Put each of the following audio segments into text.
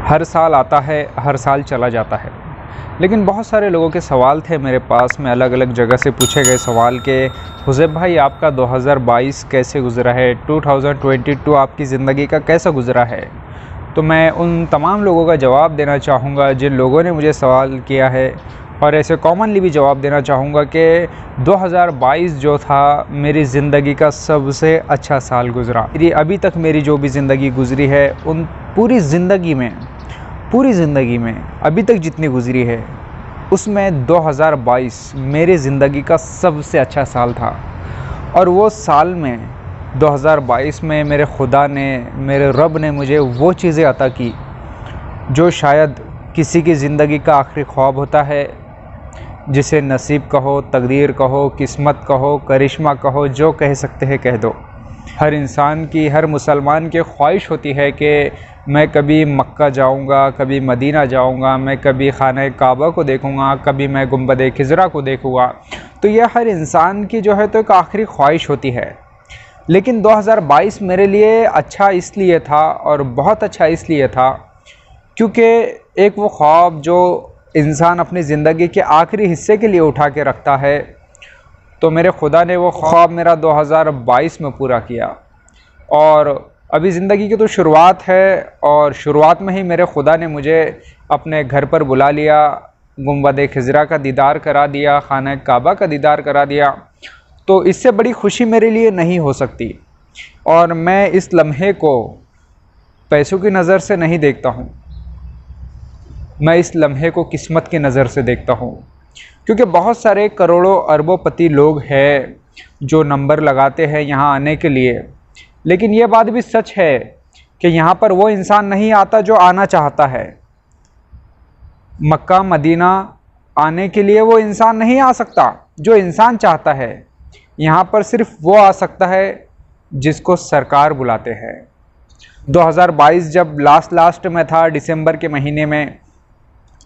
हर साल आता है, हर साल चला जाता है, लेकिन बहुत सारे लोगों के सवाल थे मेरे पास में, अलग अलग जगह से पूछे गए सवाल के हुज़ैफ़ भाई आपका 2022 कैसे गुज़रा है, 2022 आपकी ज़िंदगी का कैसा गुज़रा है। तो मैं उन तमाम लोगों का जवाब देना चाहूँगा जिन लोगों ने मुझे सवाल किया है, और ऐसे कॉमनली भी जवाब देना चाहूँगा कि 2022 जो था मेरी ज़िंदगी का सबसे अच्छा साल गुज़रा। मेरी अभी तक मेरी जो भी ज़िंदगी गुज़री है, उन पूरी ज़िंदगी में अभी तक जितनी गुज़री है उसमें 2022 मेरी ज़िंदगी का सबसे अच्छा साल था। और वो साल में 2022 में मेरे खुदा ने, मेरे रब ने मुझे वो चीज़ें अता की जो शायद किसी की ज़िंदगी का आखिरी ख्वाब होता है, जिसे नसीब कहो, तकदीर कहो, किस्मत कहो, करिश्मा कहो, जो कह सकते हैं कह दो। हर इंसान की, हर मुसलमान की ख्वाहिश होती है कि मैं कभी मक्का जाऊंगा, कभी मदीना जाऊंगा, मैं कभी खाना काबा को देखूंगा, कभी मैं गुंबद खिज़रा को देखूंगा। तो यह हर इंसान की जो है तो एक आखिरी ख्वाहिश होती है। लेकिन 2022 मेरे लिए अच्छा इसलिए था, और बहुत अच्छा इसलिए था, क्योंकि एक वो ख्वाब जो इंसान अपनी ज़िंदगी के आखिरी हिस्से के लिए उठा के रखता है, तो मेरे खुदा ने वो ख्वाब मेरा 2022 में पूरा किया। और अभी ज़िंदगी की तो शुरुआत है, और शुरुआत में ही मेरे खुदा ने मुझे अपने घर पर बुला लिया, गुंबद खिज़रा का दीदार करा दिया, खाना काबा का दीदार करा दिया। तो इससे बड़ी खुशी मेरे लिए नहीं हो सकती। और मैं इस लम्हे को पैसों की नज़र से नहीं देखता हूँ, मैं इस लम्हे को किस्मत की नज़र से देखता हूँ। क्योंकि बहुत सारे करोड़ों अरबोंपति लोग हैं जो नंबर लगाते हैं यहाँ आने के लिए, लेकिन ये बात भी सच है कि यहाँ पर वो इंसान नहीं आता जो आना चाहता है। मक्का मदीना आने के लिए वो इंसान नहीं आ सकता जो इंसान चाहता है। यहाँ पर सिर्फ वो आ सकता है जिसको सरकार बुलाते हैं। 2022 जब लास्ट में था, दिसंबर के महीने में,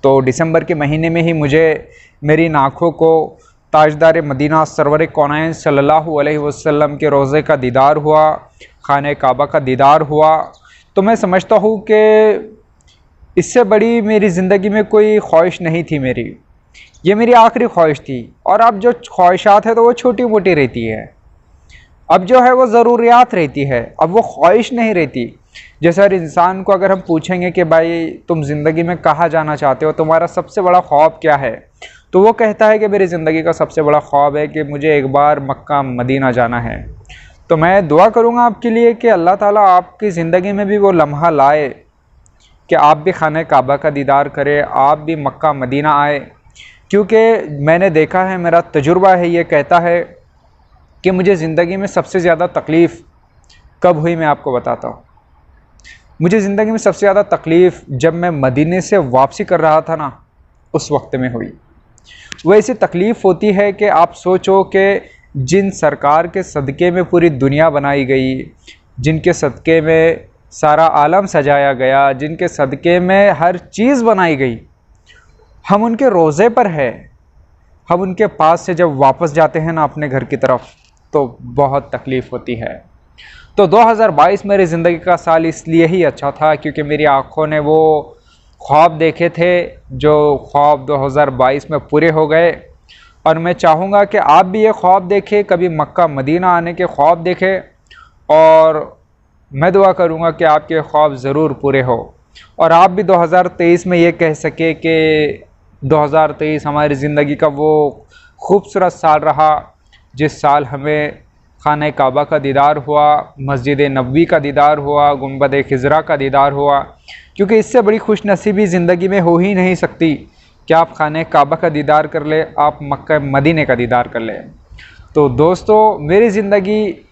तो दिसंबर के महीने में ही मुझे मेरी आँखों को ताजदार मदीना सरवर कौनैन सल्लल्लाहु अलैहि वसल्लम के रोज़े का दीदार हुआ, खाने काबा का दीदार हुआ। तो मैं समझता हूँ कि इससे बड़ी मेरी ज़िंदगी में कोई ख्वाहिश नहीं थी मेरी, ये मेरी आखिरी ख्वाहिश थी। और अब जो ख्वाहिशात है तो वो छोटी मोटी रहती है, अब जो है वो ज़रूरियात रहती है, अब वो ख्वाहिश नहीं रहती। जैसे हर इंसान को अगर हम पूछेंगे कि भाई तुम ज़िंदगी में कहाँ जाना चाहते हो, तुम्हारा सबसे बड़ा ख्वाब क्या है, तो वो कहता है कि मेरी ज़िंदगी का सबसे बड़ा ख्वाब है कि मुझे एक बार मक्का मदीना जाना है। तो मैं दुआ करूँगा आपके लिए कि अल्लाह ताला आपकी ज़िंदगी में भी वो लम्हा लाए कि आप भी खाने काबा का दीदार करें, आप भी मक्का मदीना आए। क्योंकि मैंने देखा है, मेरा तजुर्बा है, ये कहता है कि मुझे ज़िंदगी में सबसे ज़्यादा तकलीफ़ कब हुई, मैं आपको बताता हूँ। मुझे ज़िंदगी में सबसे ज़्यादा तकलीफ़ जब मैं मदीने से वापसी कर रहा था ना, उस वक्त में हुई। वो ऐसी तकलीफ़ होती है कि आप सोचो कि जिन सरकार के सदक़े में पूरी दुनिया बनाई गई, जिनके सदक़े में सारा आलम सजाया गया, जिनके सदक़े में हर चीज़ बनाई गई, हम उनके रोज़े पर है, हम उनके पास से जब वापस जाते हैं ना अपने घर की तरफ, तो बहुत तकलीफ़ होती है। तो 2022 मेरी ज़िंदगी का साल इसलिए ही अच्छा था क्योंकि मेरी आँखों ने वो ख्वाब देखे थे जो ख्वाब 2022 में पूरे हो गए। और मैं चाहूँगा कि आप भी ये ख्वाब देखें, कभी मक्का मदीना आने के ख्वाब देखें, और मैं दुआ करूँगा कि आपके ख्वाब ज़रूर पूरे हो, और आप भी 2023 में ये कह सके कि 2023 हमारी ज़िंदगी का वो खूबसूरत साल रहा जिस साल हमें खाना काबा का दीदार हुआ, मस्जिद नबवी का दीदार हुआ, गुंबद खिज़रा का दीदार हुआ। क्योंकि इससे बड़ी खुशनसीबी ज़िंदगी में हो ही नहीं सकती कि आप खाने काबा का दीदार कर ले, आप मक्का मदीने का दीदार कर ले। तो दोस्तों, मेरी ज़िंदगी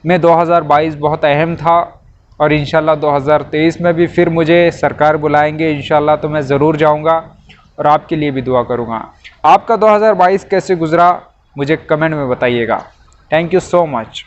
में 2022 बहुत अहम था, और इंशाल्लाह 2023 में भी फिर मुझे सरकार बुलाएंगे इंशाल्लाह, तो मैं ज़रूर जाऊंगा और आपके लिए भी दुआ करूंगा। आपका 2022 कैसे गुज़रा मुझे कमेंट में बताइएगा। Thank you so much.